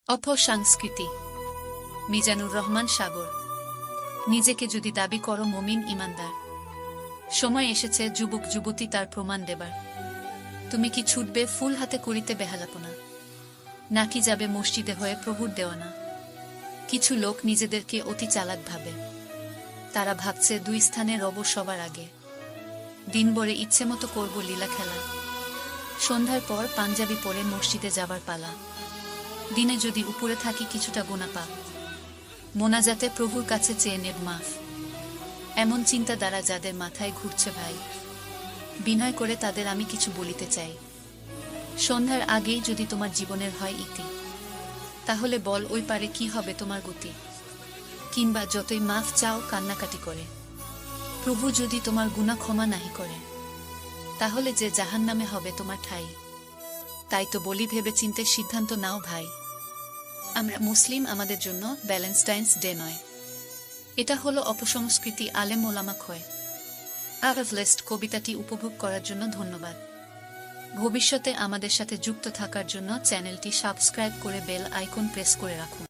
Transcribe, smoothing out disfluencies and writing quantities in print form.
অপসংস্কৃতি। মিজানুর রহমান সাগর। নিজেকে যদি দাবি করো মুমিন ইমানদার, সময় এসেছে যুবক যুবতী তার প্রমাণ দেবার। তুমি কি ছুটবে ফুল হাতে করিতে বেহালাপনা, নাকি যাবে মসজিদে হয়ে প্রভুর দেওয়ানা? কিছু লোক নিজেদেরকে অতি চালাক ভাবে। তারা ভাবছে দুই স্থানে রব সবার আগে। দিনভরে ইচ্ছে মতো করব লীলা খেলা, সন্ধ্যার পর পাঞ্জাবি পরে মসজিদে যাবার পালা। দিনে যদি উপরে থাকি কিছুটা গোনা পাপ, মোনাজাতে প্রভুর কাছে চেয়ে নেব মাফ। এমন চিন্তা দ্বারা যাদের মাথায় ঘুরছে ভাই, বিনয় করে তাদের আমি কিছু বলিতে চাই। সন্ধ্যার আগেই যদি তোমার জীবনের হয় ইতি, তাহলে বল ওই পারে কি হবে তোমার গতি? কিংবা যতই মাফ চাও কান্নাকাটি করে, প্রভু যদি তোমার গুনাহ ক্ষমা নাহি করে, তাহলে যে জাহান্নামে হবে তোমার ঠাঁই। তাই তো বলি ভেবে চিন্তে সিদ্ধান্ত নাও ভাই। আমরা মুসলিম, আমাদের জন্য ভ্যালেন্টাইন্স ডে নয়। এটা হলো অপসংস্কৃতি, আলেম ওলামা ক্ষয়। আরভলেস্ট কবিতাটি উপভোগ করার জন্য ধন্যবাদ। ভবিষ্যতে আমাদের সাথে যুক্ত থাকার জন্য চ্যানেলটি সাবস্ক্রাইব করে বেল আইকন প্রেস করে রাখুন।